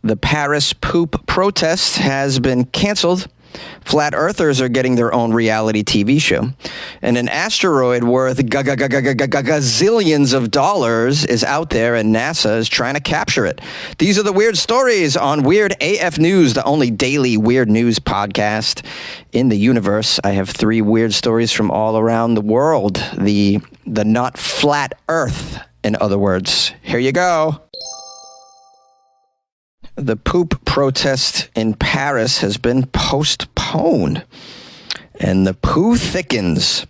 The Paris poop protest has been canceled. Flat Earthers are getting their own reality TV show. And an asteroid worth gazillions of dollars is out there, and NASA is trying to capture it. These are the weird stories on Weird AF News, the only daily weird news podcast in the universe. I have 3 weird stories from all around the world. The not flat Earth, in other words. Here you go. The poop protest in Paris has been postponed, and the poo thickens.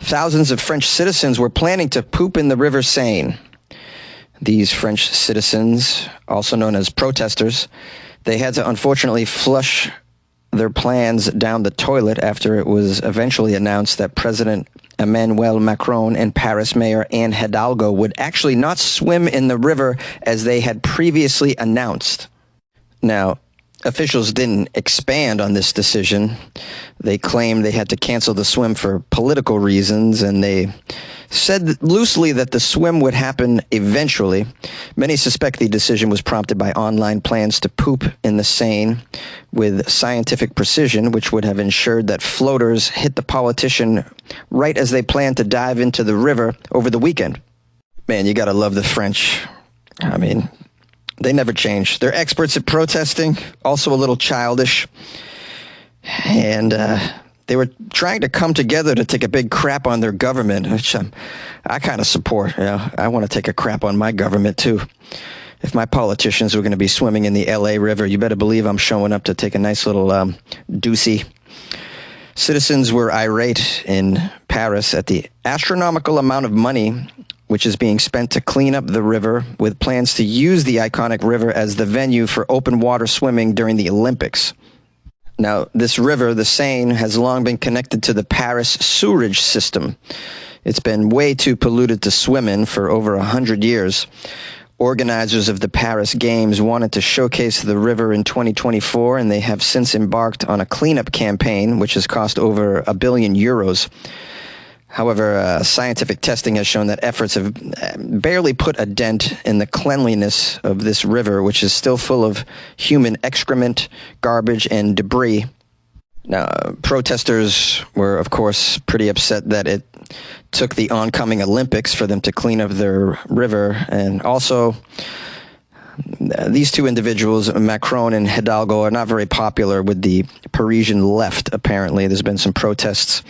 Thousands of French citizens were planning to poop in the River Seine. These French citizens, also known as protesters, they had to unfortunately flush their plans down the toilet after it was eventually announced that President Emmanuel Macron and Paris Mayor Anne Hidalgo would actually not swim in the river as they had previously announced. Now, officials didn't expand on this decision. They claimed they had to cancel the swim for political reasons, and they said loosely that the swim would happen eventually. Many suspect the decision was prompted by online plans to poop in the Seine with scientific precision, which would have ensured that floaters hit the politician right as they planned to dive into the river over the weekend. Man, you gotta love the French. I mean, they never change. They're experts at protesting, also a little childish. And they were trying to come together to take a big crap on their government, which I kind of support. You know, I want to take a crap on my government, too. If my politicians were going to be swimming in the L.A. River, you better believe I'm showing up to take a nice little doozy. Citizens were irate in Paris at the astronomical amount of money which is being spent to clean up the river, with plans to use the iconic river as the venue for open water swimming during the Olympics. Now, this river, the Seine, has long been connected to the Paris sewerage system. It's been way too polluted to swim in for over 100 years. Organizers of the Paris Games wanted to showcase the river in 2024, and they have since embarked on a cleanup campaign, which has cost over €1 billion. However, scientific testing has shown that efforts have barely put a dent in the cleanliness of this river, which is still full of human excrement, garbage, and debris. Now, protesters were, of course, pretty upset that it took the oncoming Olympics for them to clean up their river. And also, these 2 individuals, Macron and Hidalgo, are not very popular with the Parisian left, apparently. There's been some protests.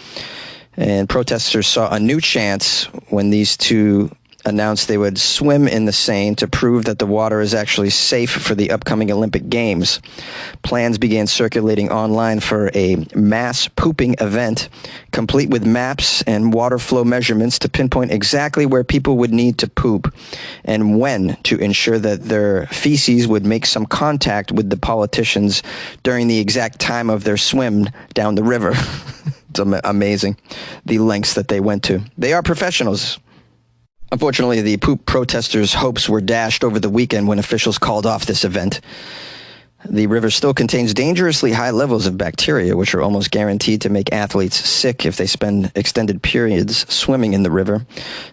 And protesters saw a new chance when these 2 announced they would swim in the Seine to prove that the water is actually safe for the upcoming Olympic Games. Plans began circulating online for a mass pooping event, complete with maps and water flow measurements to pinpoint exactly where people would need to poop and when, to ensure that their feces would make some contact with the politicians during the exact time of their swim down the river. It's amazing, the lengths that they went to. They are professionals. Unfortunately, the poop protesters' hopes were dashed over the weekend when officials called off this event. The river still contains dangerously high levels of bacteria, which are almost guaranteed to make athletes sick if they spend extended periods swimming in the river.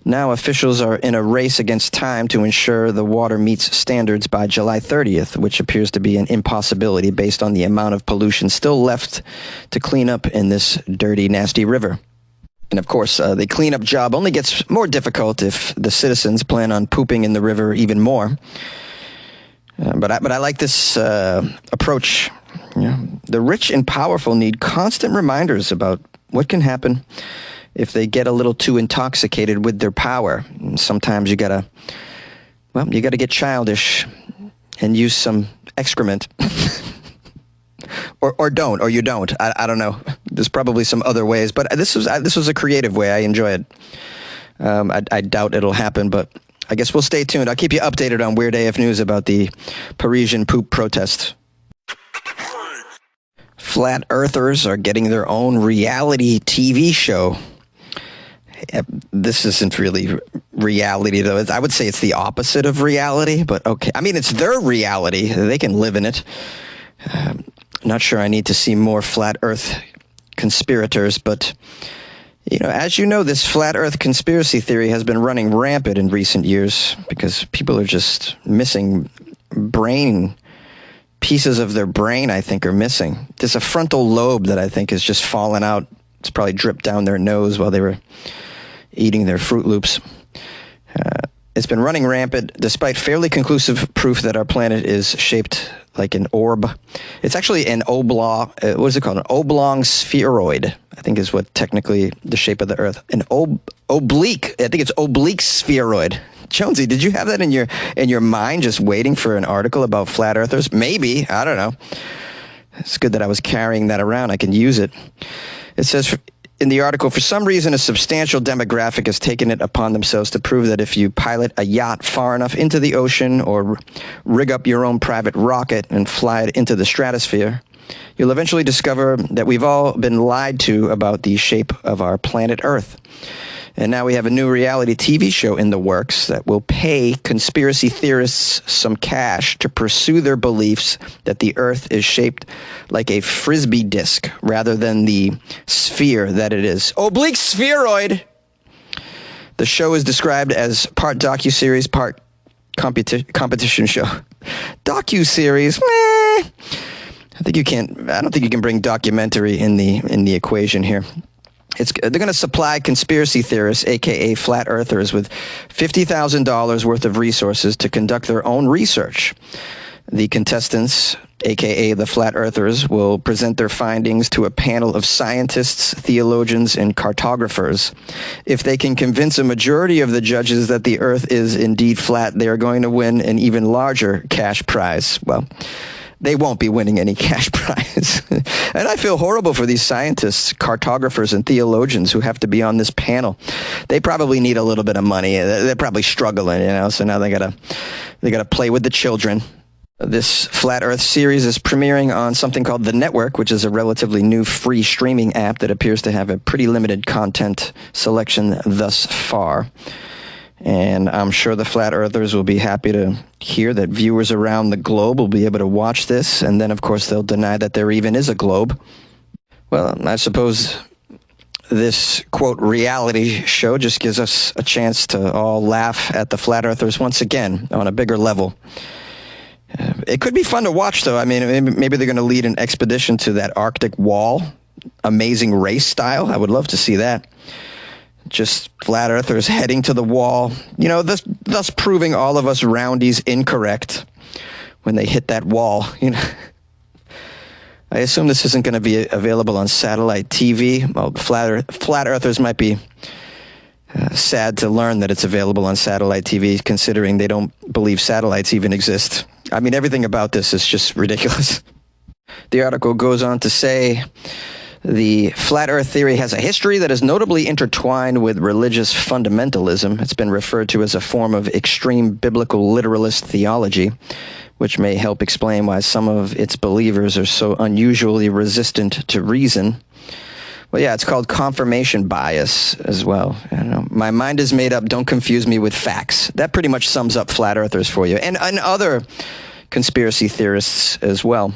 Now, officials are in a race against time to ensure the water meets standards by July 30th, which appears to be an impossibility based on the amount of pollution still left to clean up in this dirty, nasty river. And of course, the cleanup job only gets more difficult if the citizens plan on pooping in the river even more. But I like this approach. You know, the rich and powerful need constant reminders about what can happen if they get a little too intoxicated with their power. And sometimes you gotta get childish and use some excrement. Or you don't. I don't know. There's probably some other ways, but this was a creative way. I enjoy it. I doubt it'll happen, but I guess we'll stay tuned. I'll keep you updated on Weird AF News about the Parisian poop protest. Flat Earthers are getting their own reality TV show. This isn't really reality, though. I would say it's the opposite of reality, but okay. I mean, it's their reality. They can live in it. Not sure I need to see more Flat Earth conspirators, but you know, as you know, this Flat Earth conspiracy theory has been running rampant in recent years because people are just missing brain pieces of their brain, I think, are missing. There's a frontal lobe that I think is just fallen out. It's probably dripped down their nose while they were eating their Fruit Loops. It's been running rampant despite fairly conclusive proof that our planet is shaped like an orb. It's actually an oblong, what is it called? An oblong spheroid, I think is what technically the shape of the Earth. An oblique, I think it's oblique spheroid. Jonesy, did you have that in your mind just waiting for an article about flat earthers? Maybe, I don't know. It's good that I was carrying that around. I can use it. It says in the article, for some reason, a substantial demographic has taken it upon themselves to prove that if you pilot a yacht far enough into the ocean or rig up your own private rocket and fly it into the stratosphere, you'll eventually discover that we've all been lied to about the shape of our planet Earth. And now we have a new reality TV show in the works that will pay conspiracy theorists some cash to pursue their beliefs that the Earth is shaped like a Frisbee disc rather than the sphere that it is. Oblique spheroid! The show is described as part docuseries, part competition show. Docuseries? I don't think you can bring documentary in the equation here. They're going to supply conspiracy theorists, a.k.a. flat earthers, with $50,000 worth of resources to conduct their own research. The contestants, a.k.a. the flat earthers, will present their findings to a panel of scientists, theologians, and cartographers. If they can convince a majority of the judges that the Earth is indeed flat, they are going to win an even larger cash prize. Well, they won't be winning any cash prize. And I feel horrible for these scientists, cartographers, and theologians who have to be on this panel. They probably need a little bit of money. They're probably struggling, so now they gotta play with the children. This Flat Earth series is premiering on something called The Network, which is a relatively new free streaming app that appears to have a pretty limited content selection thus far. And I'm sure the flat earthers will be happy to hear that viewers around the globe will be able to watch this, and then, of course, they'll deny that there even is a globe. Well, I suppose this, quote, reality show just gives us a chance to all laugh at the flat earthers once again on a bigger level. It could be fun to watch, though. I mean, maybe they're going to lead an expedition to that Arctic wall, Amazing Race style. I would love to see that. Just flat earthers heading to the wall, thus proving all of us roundies incorrect when they hit that wall. I assume this isn't going to be available on satellite TV. Well, flat earthers might be sad to learn that it's available on satellite TV, considering they don't believe satellites even exist. I mean, everything about this is just ridiculous. The article goes on to say, the flat earth theory has a history that is notably intertwined with religious fundamentalism. It's been referred to as a form of extreme biblical literalist theology, which may help explain why some of its believers are so unusually resistant to reason. Well, yeah, it's called confirmation bias as well. My mind is made up. Don't confuse me with facts. That pretty much sums up flat earthers for you, and other conspiracy theorists as well.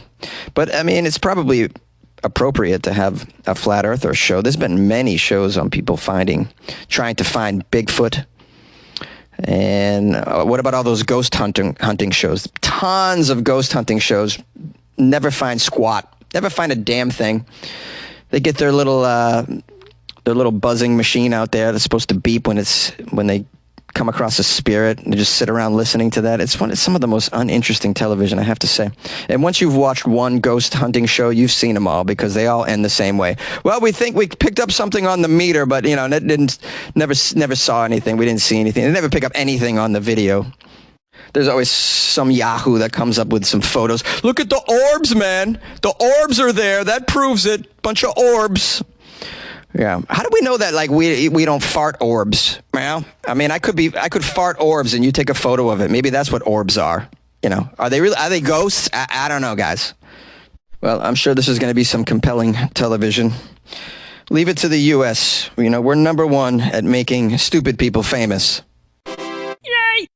But, I mean, it's probably appropriate to have a flat earther show. There's been many shows on people trying to find Bigfoot. And what about all those ghost hunting shows? Tons of ghost hunting shows. Never find squat. Never find a damn thing. They get their little buzzing machine out there that's supposed to beep when they come across a spirit, and they just sit around listening to that. It's some of the most uninteresting television, I have to say. And once you've watched one ghost hunting show, you've seen them all, because they all end the same way. Well, we think we picked up something on the meter, but never saw anything. We didn't see anything. They never pick up anything on the video. There's always some yahoo that comes up with some photos. Look at the orbs, man. The orbs are there. That proves it. Bunch of orbs. Yeah. How do we know that, like, we don't fart orbs? Well, I mean, I could fart orbs and you take a photo of it. Maybe that's what orbs are. Are they ghosts? I don't know, guys. Well, I'm sure this is going to be some compelling television. Leave it to the U.S. We're number one at making stupid people famous. Yay!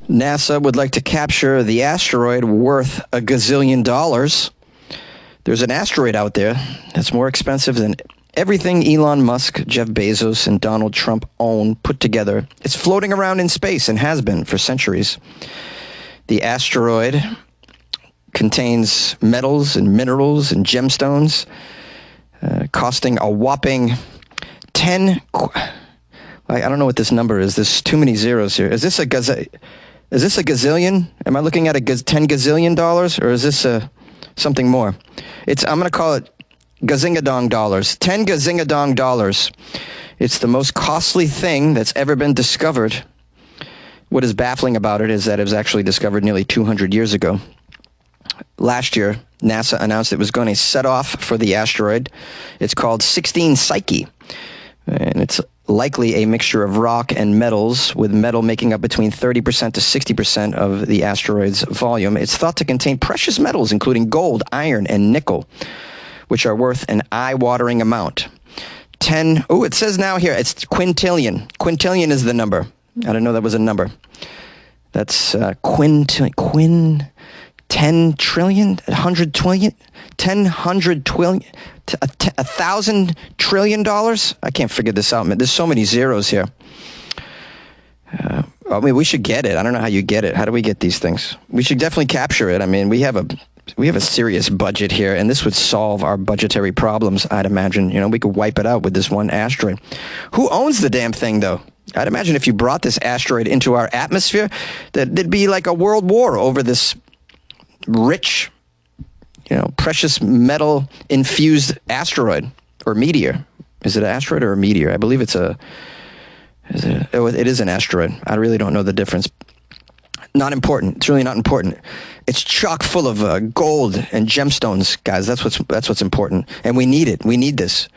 NASA would like to capture the asteroid worth $1 gazillion. There's an asteroid out there that's more expensive than everything Elon Musk, Jeff Bezos, and Donald Trump own put together. It's floating around in space and has been for centuries. The asteroid contains metals and minerals and gemstones, costing a whopping 10. I don't know what this number is. There's too many zeros here. Is this a gazillion? Am I looking at a 10 gazillion dollars, or is this something more? I'm going to call it gazingadong dollars. 10 gazingadong dollars. It's the most costly thing that's ever been discovered. What is baffling about it is that it was actually discovered nearly 200 years ago. Last year, NASA announced it was going to set off for the asteroid. It's called 16 Psyche, and it's likely a mixture of rock and metals, with metal making up between 30% to 60% of the asteroid's volume. It's thought to contain precious metals, including gold, iron, and nickel, which are worth an eye-watering amount. It says now here, it's quintillion. Quintillion is the number. I didn't know that was a number. That's 10 trillion, 100 trillion, 1,000 trillion dollars. I can't figure this out, man. There's so many zeros here. I mean, we should get it. I don't know how you get it. How do we get these things? We should definitely capture it. I mean, we have a serious budget here, and this would solve our budgetary problems, I'd imagine. We could wipe it out with this one asteroid. Who owns the damn thing, though? I'd imagine if you brought this asteroid into our atmosphere, that there'd be like a world war over this rich, precious metal infused asteroid or meteor. Is it an asteroid or a meteor? I believe it is an asteroid. I really don't know the difference. Not important. It's really not important. It's chock full of gold and gemstones, guys. That's what's important, and we need it. We need this.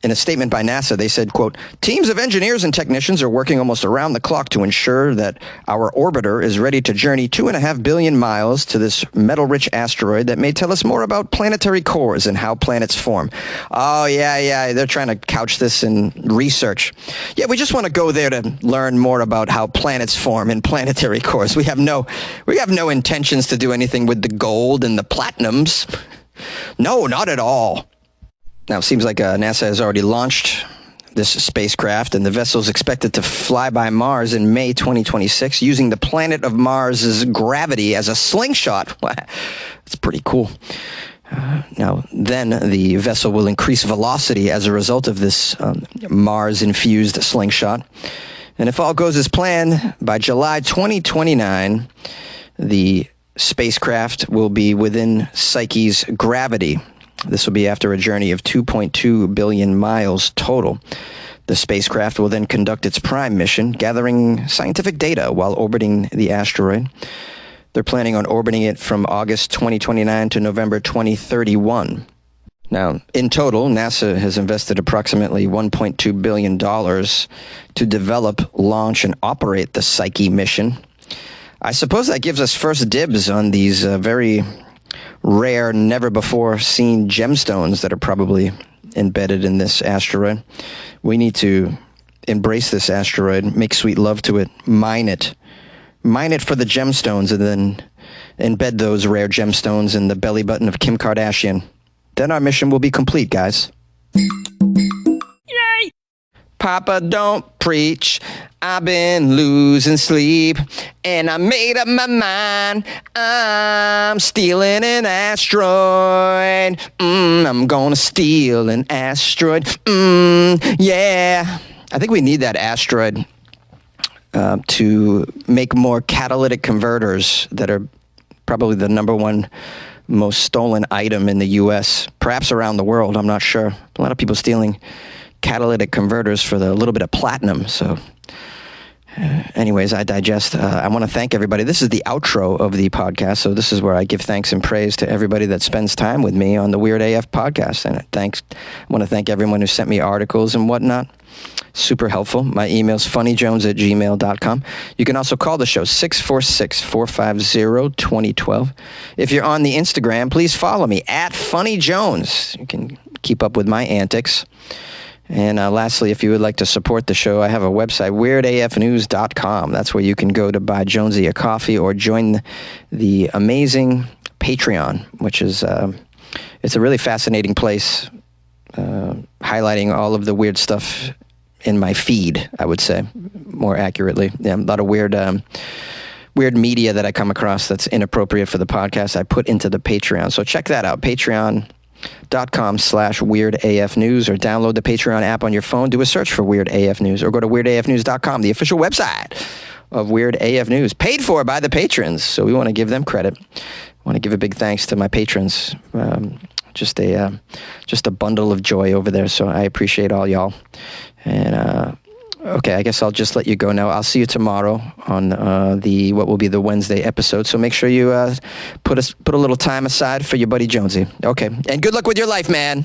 In a statement by NASA, they said, quote, "Teams of engineers and technicians are working almost around the clock to ensure that our orbiter is ready to journey 2.5 billion miles to this metal-rich asteroid that may tell us more about planetary cores and how planets form." Oh, yeah. They're trying to couch this in research. Yeah, we just want to go there to learn more about how planets form and planetary cores. We have no intentions to do anything with the gold and the platinums. No, not at all. Now, it seems like NASA has already launched this spacecraft, and the vessel is expected to fly by Mars in May 2026 using the planet of Mars's gravity as a slingshot. That's pretty cool. Now, then the vessel will increase velocity as a result of this Mars-infused slingshot. And if all goes as planned, by July 2029, the spacecraft will be within Psyche's gravity. This will be after a journey of 2.2 billion miles total. The spacecraft will then conduct its prime mission, gathering scientific data while orbiting the asteroid. They're planning on orbiting it from August 2029 to November 2031. Now, in total, NASA has invested approximately $1.2 billion to develop, launch, and operate the Psyche mission. I suppose that gives us first dibs on these very rare, never-before-seen gemstones that are probably embedded in this asteroid. We need to embrace this asteroid, make sweet love to it, mine it for the gemstones, and then embed those rare gemstones in the belly button of Kim Kardashian. Then our mission will be complete, guys. Yay! Papa, don't preach. I've been losing sleep, and I made up my mind. I'm stealing an asteroid. I'm gonna steal an asteroid. Yeah. I think we need that asteroid to make more catalytic converters that are probably the number one most stolen item in the U.S., perhaps around the world. I'm not sure. A lot of people stealing catalytic converters for the little bit of platinum, so... anyways, I digest. I want to thank everybody. This is the outro of the podcast, so this is where I give thanks and praise to everybody that spends time with me on the Weird AF podcast. And I want to thank everyone who sent me articles and whatnot. Super helpful. My email's funnyjones@gmail.com. You can also call the show 646-450-2012. If you're on the Instagram, please follow me @funnyjones. You can keep up with my antics. And lastly, if you would like to support the show, I have a website, weirdafnews.com. That's where you can go to buy Jonesy a coffee or join the amazing Patreon, which is it's a really fascinating place, highlighting all of the weird stuff in my feed, I would say, more accurately. Yeah, a lot of weird weird media that I come across that's inappropriate for the podcast, I put into the Patreon. So check that out, patreon.com/weirdafnews, or download the Patreon app on your phone. Do a search for Weird AF News, or go to weirdafnews.com, the official website of Weird AF News, paid for by the patrons. So we want to give them credit. I want to give a big thanks to my patrons. Just a bundle of joy over there. So I appreciate all y'all. And okay, I guess I'll just let you go now. I'll see you tomorrow on what will be the Wednesday episode. So make sure you put a little time aside for your buddy Jonesy. Okay, and good luck with your life, man.